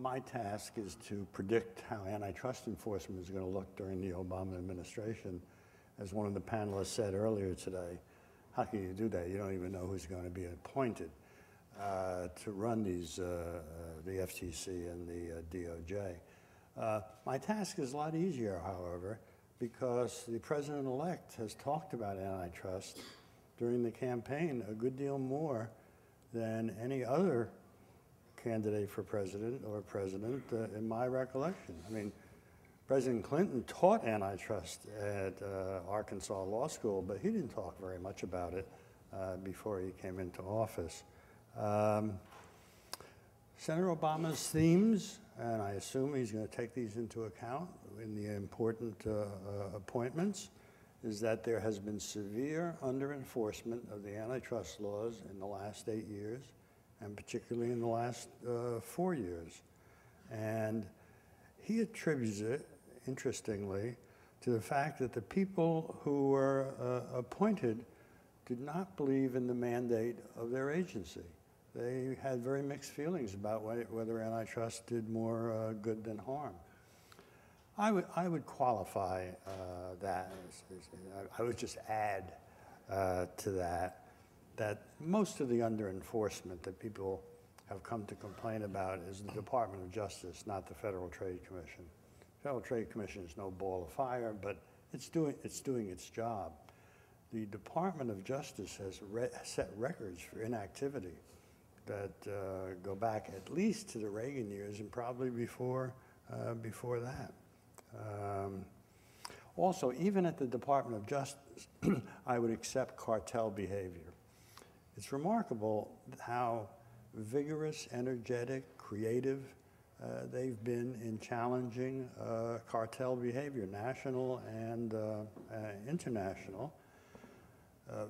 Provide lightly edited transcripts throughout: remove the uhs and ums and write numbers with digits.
my task is to predict how antitrust enforcement is going to look during the Obama administration. As one of the panelists said earlier today, how can you do that? You don't even know who's going to be appointed to run these, the FTC and the DOJ. My task is a lot easier, however, because the president-elect has talked about antitrust during the campaign a good deal more than any other candidate for president or president in my recollection. I mean, President Clinton taught antitrust at Arkansas Law School, but he didn't talk very much about it before he came into office. Senator Obama's themes, and I assume he's going to take these into account in the important appointments, is that there has been severe under-enforcement of the antitrust laws in the last 8 years, and particularly in the last 4 years. And he attributes it, interestingly, to the fact that the people who were appointed did not believe in the mandate of their agency. They had very mixed feelings about whether antitrust did more good than harm. I would qualify that. I would just add to that most of the under-enforcement that people have come to complain about is the Department of Justice, not the Federal Trade Commission. Federal Trade Commission is no ball of fire, but it's doing its job. The Department of Justice has set records for inactivity that go back at least to the Reagan years and probably before that. Also, even at the Department of Justice, I would accept cartel behavior. It's remarkable how vigorous, energetic, creative they've been in challenging cartel behavior, national and international.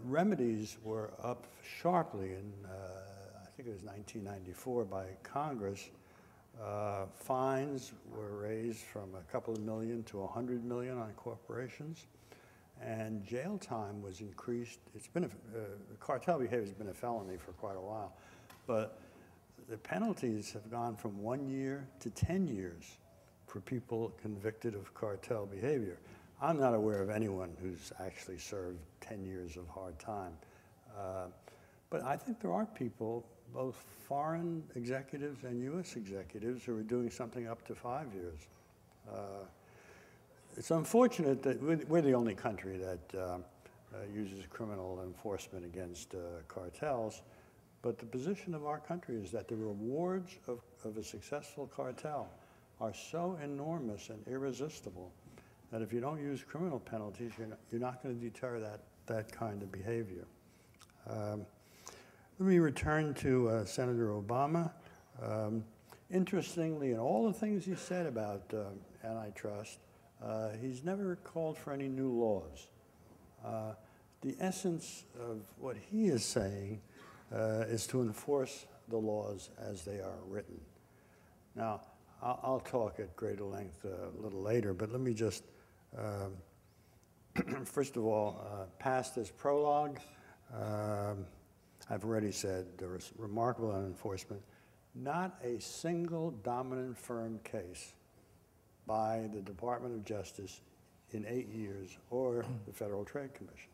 Remedies were up sharply in, I think it was 1994 by Congress. Fines were raised from a couple of million to 100 million on corporations, and jail time was increased. It's been cartel behavior has been a felony for quite a while, but the penalties have gone from 1 year to 10 years for people convicted of cartel behavior. I'm not aware of anyone who's actually served 10 years of hard time, but I think there are people, both foreign executives and U.S. executives, who are doing something up to 5 years. It's unfortunate that we're the only country that uses criminal enforcement against cartels, but the position of our country is that the rewards of a successful cartel are so enormous and irresistible that if you don't use criminal penalties, you're not going to deter that kind of behavior. Let me return to Senator Obama. Interestingly, in all the things he said about antitrust, he's never called for any new laws. The essence of what he is saying is to enforce the laws as they are written. Now, I'll talk at greater length a little later, but let me just, first of all, pass this prologue. I've already said there was remarkable enforcement. Not a single dominant firm case by the Department of Justice in 8 years or the Federal Trade Commission.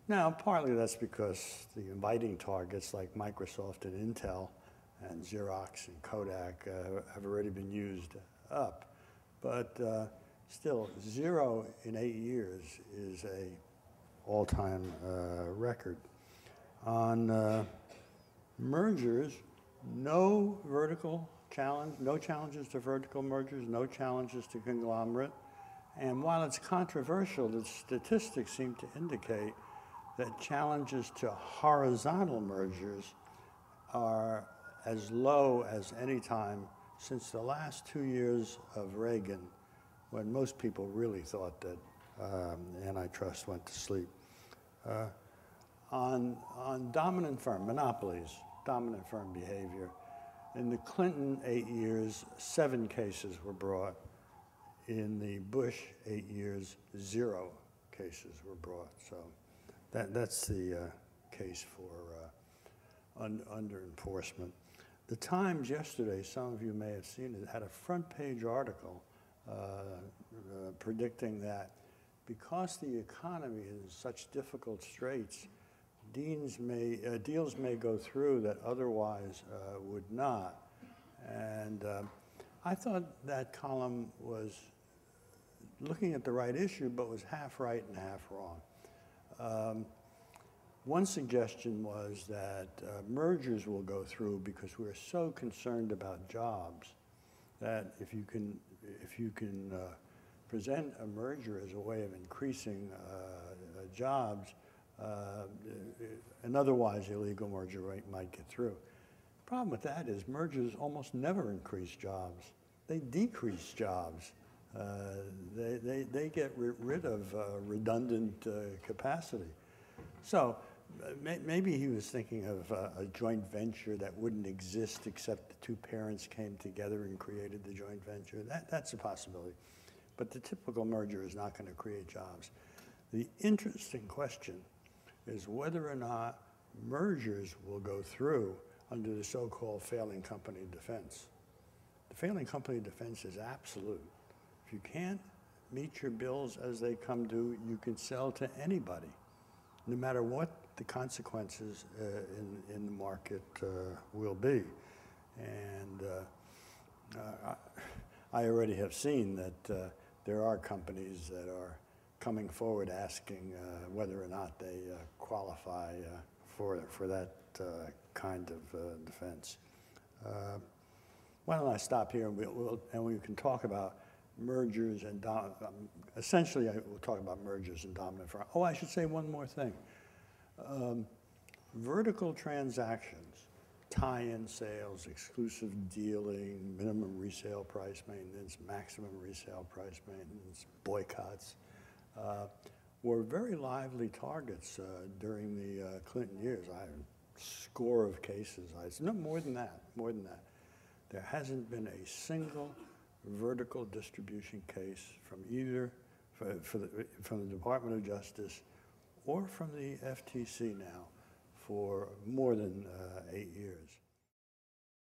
Now, partly that's because the inviting targets like Microsoft and Intel and Xerox and Kodak have already been used up. But still, 0 in 8 years is a all-time record. On mergers, no challenges to vertical mergers, no challenges to conglomerate. And while it's controversial, the statistics seem to indicate that challenges to horizontal mergers are as low as any time since the last 2 years of Reagan, when most people really thought that antitrust went to sleep. On dominant firm, monopolies, dominant firm behavior, in the Clinton 8 years, 7 cases were brought. In the Bush 8 years, 0 cases were brought. So that's the case for under-enforcement. The Times yesterday, some of you may have seen it, had a front page article predicting that because the economy is in such difficult straits, deals may go through that otherwise would not. And I thought that column was looking at the right issue, but was half right and half wrong. One suggestion was that mergers will go through because we're so concerned about jobs that if you can present a merger as a way of increasing jobs, an otherwise illegal merger might get through. The problem with that is mergers almost never increase jobs. They decrease jobs. They get rid of redundant capacity. So maybe he was thinking of a joint venture that wouldn't exist except the two parents came together and created the joint venture. That's a possibility. But the typical merger is not going to create jobs. The interesting question is whether or not mergers will go through under the so-called failing company defense. The failing company defense is absolute. If you can't meet your bills as they come due, you can sell to anybody, no matter what the consequences in the market will be. And I already have seen that there are companies that are coming forward asking whether or not they qualify for that kind of defense. Why don't I stop here and we can talk about mergers and essentially we'll talk about mergers and dominant firms. Oh, I should say one more thing. Vertical transactions, tie-in sales, exclusive dealing, minimum resale price maintenance, maximum resale price maintenance, boycotts, were very lively targets during the Clinton years. I have a score of cases. No, more than that. There hasn't been a single vertical distribution case from either from the Department of Justice or from the FTC now for more than 8 years.